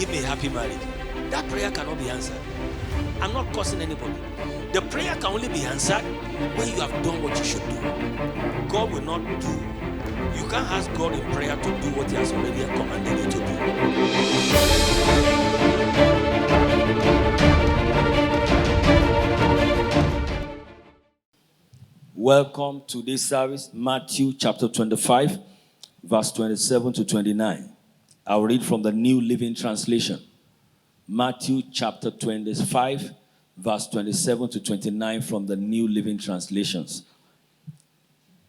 give me a happy marriage. That prayer cannot be answered. I'm not cursing anybody. The prayer can only be answered when you have done what you should do. God will not do. You can't ask God in prayer to do what He has already commanded you to do. Welcome to this service, Matthew chapter 25, verse 27 to 29. I'll read from the New Living Translation. Matthew chapter 25, verse 27 to 29 from the New Living Translations.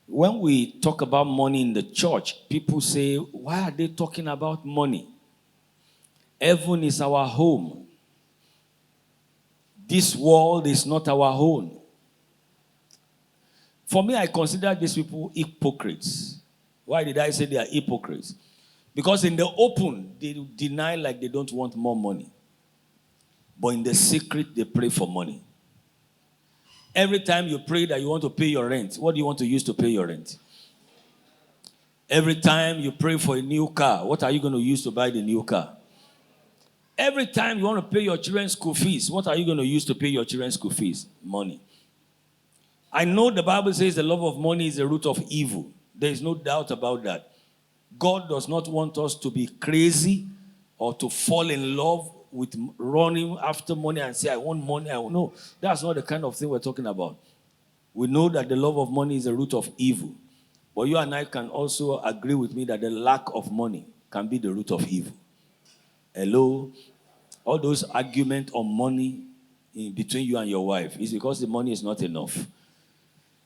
When we talk about money in the church, people say, why are they talking about money? Heaven is our home. This world is not our own. For me, I consider these people hypocrites. Why did I say they are hypocrites? Because in the open, they deny like they don't want more money. But in the secret, they pray for money. Every time you pray that you want to pay your rent, what do you want to use to pay your rent? Every time you pray for a new car, what are you going to use to buy the new car? Every time you want to pay your children's school fees, what are you going to use to pay your children's school fees? Money. I know the Bible says the love of money is the root of evil. There is no doubt about that. God does not want us to be crazy or to fall in love with running after money and say, I want money. No, that's not the kind of thing we're talking about. We know that the love of money is the root of evil. But you and I can also agree with me that the lack of money can be the root of evil. Hello? All those arguments on money between you and your wife is because the money is not enough.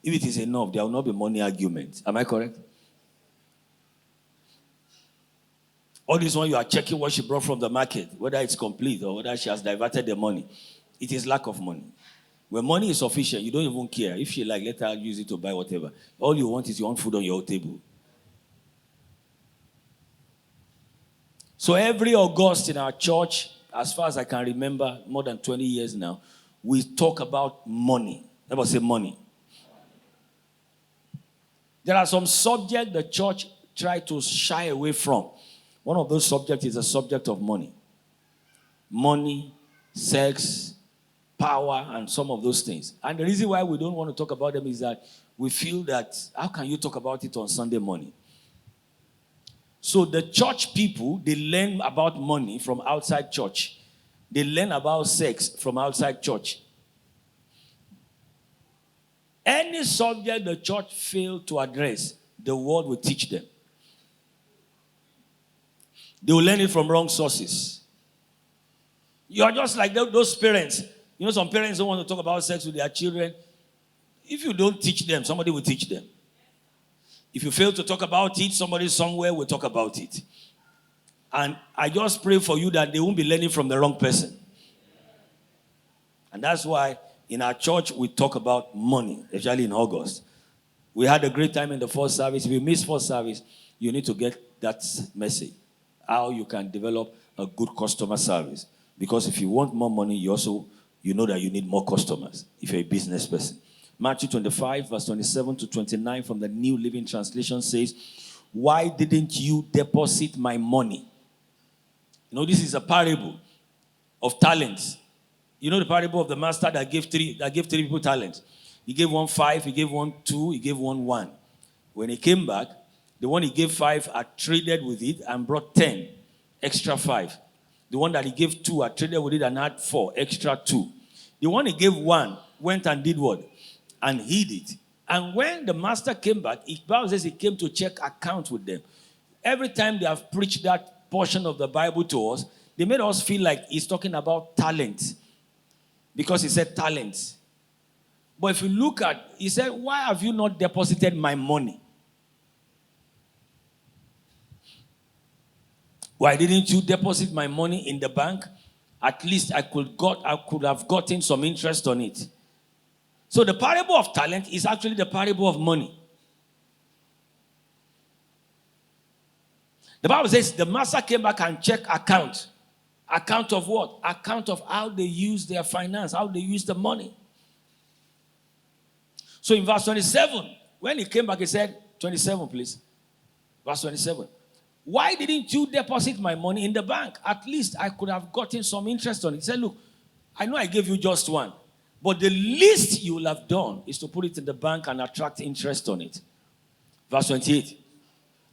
If it is enough, there will not be money argument. Am I correct? All this one you are checking what she brought from the market, whether it's complete or whether she has diverted the money. It is lack of money. When money is sufficient, you don't even care. If she like, let her use it to buy whatever. All you want is your own food on your table. So every August in our church, as far as I can remember, more than 20 years now, we talk about money. Let us say money. There are some subjects the church tries to shy away from. One of those subjects is the subject of money. Money, sex, power, and some of those things. And the reason why we don't want to talk about them is that we feel that, how can you talk about it on Sunday morning? So the church people, they learn about money from outside church. They learn about sex from outside church. Any subject the church failed to address, the world will teach them. They will learn it from wrong sources. You are just like those parents. You know, some parents don't want to talk about sex with their children. If you don't teach them, somebody will teach them. If you fail to talk about it, somebody somewhere will talk about it. And I just pray for you that they won't be learning from the wrong person. And that's why in our church we talk about money, especially in August. We had a great time in the first service. If you miss first service, you need to get that message. How you can develop a good customer service. Because if you want more money, you know that you need more customers if you're a business person. Matthew 25, verse 27 to 29 from the New Living Translation says, why didn't you deposit my money? You know, this is a parable of talents. You know the parable of the master that gave three people talents. He gave one 5, he gave one 2, he gave one 1. When he came back, the one he gave 5 had traded with it and brought 10, extra 5. The one that he gave 2 had traded with it and had 4, extra 2. The one he gave 1 went and did what? And hid it. And when the master came back, the Bible says he came to check account with them. Every time they have preached that portion of the Bible to us, they made us feel like he's talking about talent. Because he said talent. But if you look at, he said, why have you not deposited my money? Why didn't you deposit my money in the bank? At least I could have gotten some interest on it. So the parable of talent is actually the parable of money. The Bible says the master came back and checked account. Account of what? Account of how they use their finance, how they use the money. So in verse 27, when he came back, he said, 27 please. Verse 27. Why didn't you deposit my money in the bank? At least I could have gotten some interest on it. He said, look, I know I gave you just one, but the least you will have done is to put it in the bank and attract interest on it. Verse 28.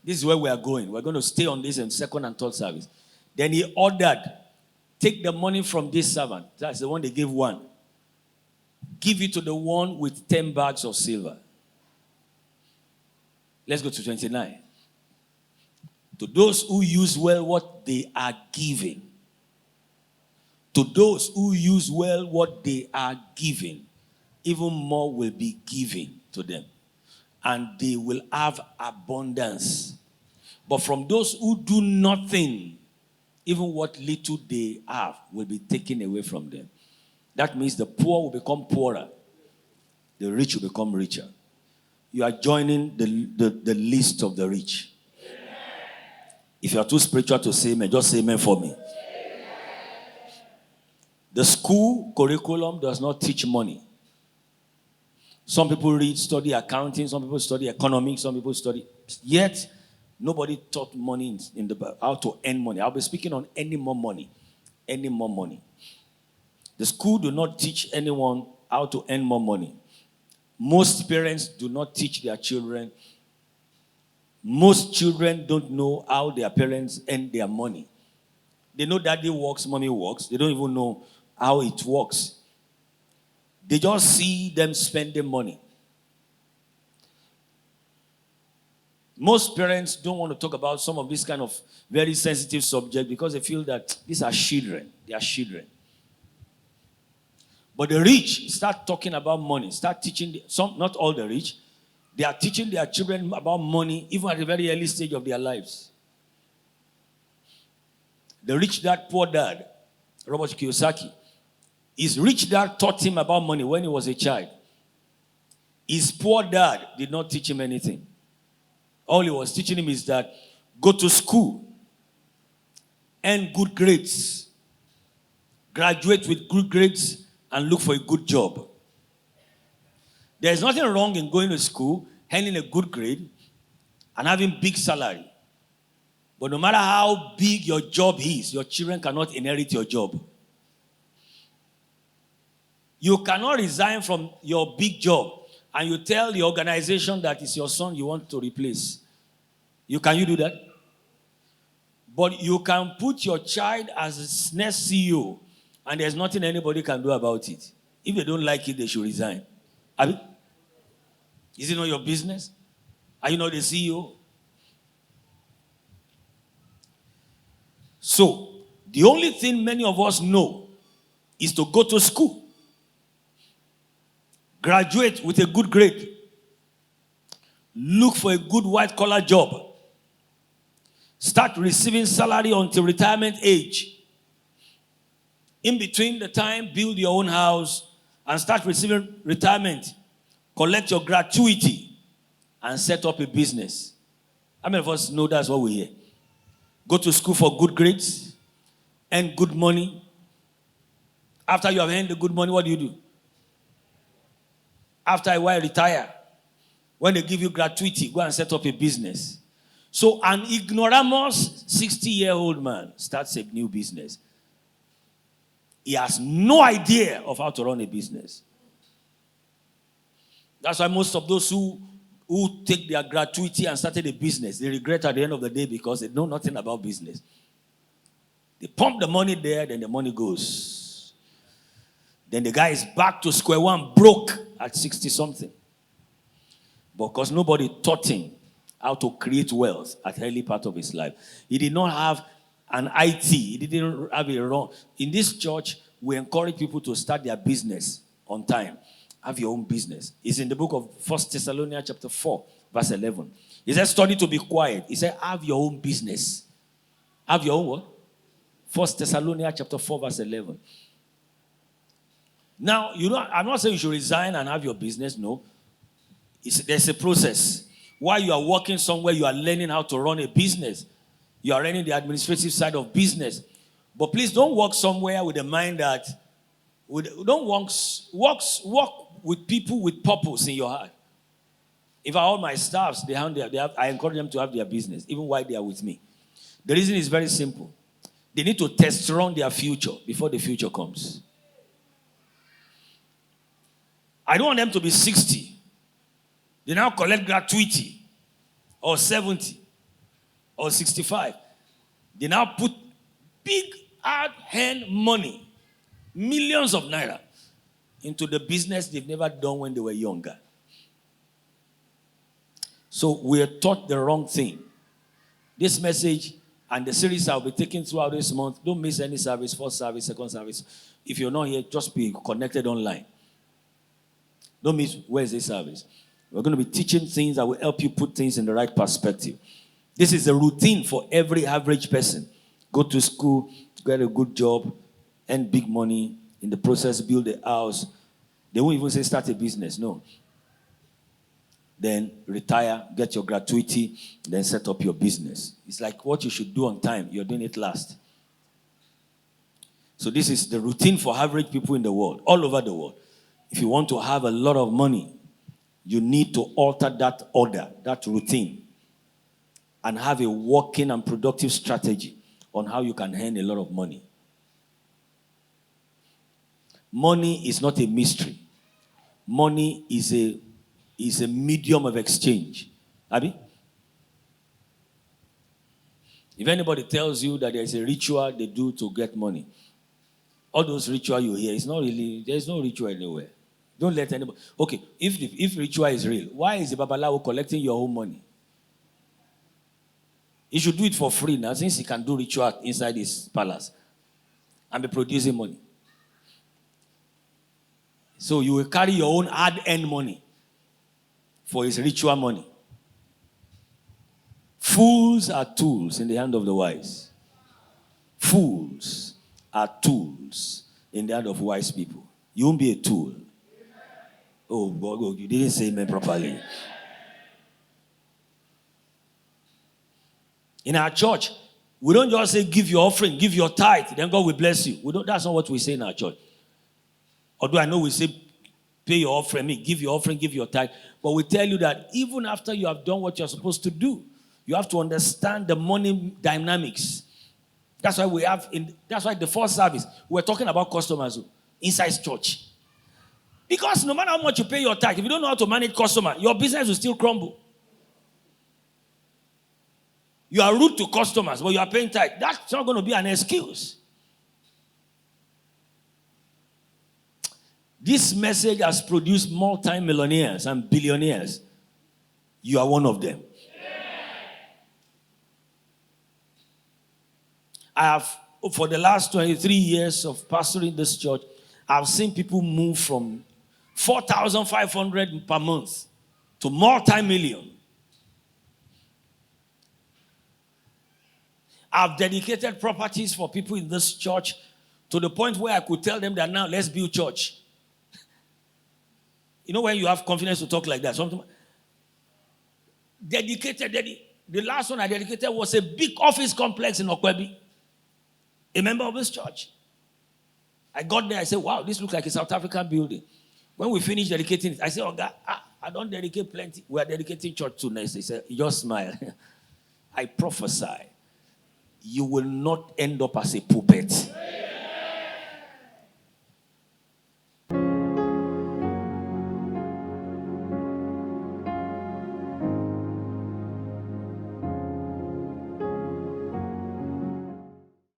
This is where we are going. We're going to stay on this in second and third service. Then he ordered, take the money from this servant. That's the one they gave one. Give it to the one with 10 bags of silver. Let's go to 29. To those who use well what they are given. To those who use well what they are given, even more will be given to them. And they will have abundance. But from those who do nothing, even what little they have will be taken away from them. That means the poor will become poorer. The rich will become richer. You are joining the list of the rich. Amen. If you are too spiritual to say amen, just say amen for me. Amen. The school curriculum does not teach money. Some people study accounting, some people study economics, some people study. Yet, nobody taught money in the how to earn money. I'll be speaking on any more money. Any more money. The school do not teach anyone how to earn more money. Most parents do not teach their children. Most children don't know how their parents earn their money. They know daddy works, mommy works. They don't even know how it works. They just see them spending money. Most parents don't want to talk about some of this kind of very sensitive subject because they feel that these are children. They are children. But the rich start talking about money. Start teaching, some, not all the rich. They are teaching their children about money even at a very early stage of their lives. The rich dad, poor dad, Robert Kiyosaki. His rich dad taught him about money when he was a child. His poor dad did not teach him anything. All he was teaching him is that go to school, earn good grades, graduate with good grades, and look for a good job. There's nothing wrong in going to school, earning a good grade, and having big salary. But no matter how big your job is, your children cannot inherit your job. You cannot resign from your big job and you tell the organization that it's your son you want to replace. Can you do that? But you can put your child as next CEO and there's nothing anybody can do about it. If they don't like it, they should resign. Is it not your business? Are you not the CEO? So, the only thing many of us know is to go to school. Graduate with a good grade. Look for a good white-collar job. Start receiving salary until retirement age. In between the time, build your own house and start receiving retirement. Collect your gratuity and set up a business. How many of us know that's what we hear? Go to school for good grades, earn good money. After you have earned the good money, what do? After a while, retire. When they give you gratuity, go and set up a business. So an ignoramus 60-year-old man starts a new business. He has no idea of how to run a business. That's why most of those who take their gratuity and started a business, they regret at the end of the day because they know nothing about business. They pump the money there, then the money goes. Then the guy is back to square one, broke at 60-something. Because nobody taught him how to create wealth at the early part of his life. He did not have an IT. He didn't have a run. In this church, we encourage people to start their business on time. Have your own business. It's in the book of 1 Thessalonians chapter 4, verse 11. He said, study to be quiet. He said, have your own business. Have your own what? 1 Thessalonians chapter 4, verse 11. Now, I'm not saying you should resign and have your business. No. There's a process. While you are working somewhere, you are learning how to run a business. You are learning the administrative side of business. But please don't work somewhere with the mind that, don't work with people with purpose in your heart. If all my staffs, I encourage them to have their business, even while they are with me. The reason is very simple. They need to test run their future before the future comes. I don't want them to be 60. They now collect gratuity, or 70, or 65. They now put big hard-hand money, millions of naira, into the business they've never done when they were younger. So we are taught the wrong thing. This message and the series I'll be taking throughout this month, don't miss any service, first service, second service. If you're not here, just be connected online. Don't miss Wednesday service. We're going to be teaching things that will help you put things in the right perspective. This is a routine for every average person. Go to school, get a good job, earn big money, in the process build a house. They won't even say start a business, no. Then retire, get your gratuity, then set up your business. It's like what you should do on time. You're doing it last. So this is the routine for average people in the world, all over the world. If you want to have a lot of money, you need to alter that order, that routine, and have a working and productive strategy on how you can earn a lot of money. Money is not a mystery. Money is a medium of exchange. Abi? If anybody tells you that there is a ritual they do to get money, all those rituals you hear, it's not really, there's no ritual anywhere. Don't let anybody. Okay, if ritual is real, why is the Babalawo collecting your own money? He should do it for free now, since he can do ritual inside his palace and be producing money. So you will carry your own hard-earned money for his ritual money. Fools are tools in the hand of the wise. Fools are tools in the hand of wise people. You won't be a tool. Oh, God, you didn't say amen properly. In our church, we don't just say give your offering, give your tithe, then God will bless you. That's not what we say in our church. Although I know we say pay your offering, give your offering, give your tithe. But we tell you that even after you have done what you're supposed to do, you have to understand the money dynamics. That's why that's why the first service, we're talking about customers inside church. Because no matter how much you pay your tithe, if you don't know how to manage customer, your business will still crumble. You are rude to customers, but you are paying tithe. That's not going to be an excuse. This message has produced multi-millionaires and billionaires. You are one of them. I have, for the last 23 years of pastoring this church, I've seen people move from 4,500 per month to multi-million. I've dedicated properties for people in this church to the point where I could tell them that now let's build church. You know when you have confidence to talk like that? The last one I dedicated was a big office complex in Okwebi. A member of this church. I got there, I said, wow, this looks like a South African building. When we finished dedicating it, I said, oh God, I don't dedicate plenty. We are dedicating church to next. He said, you just smile. I prophesy, you will not end up as a puppet.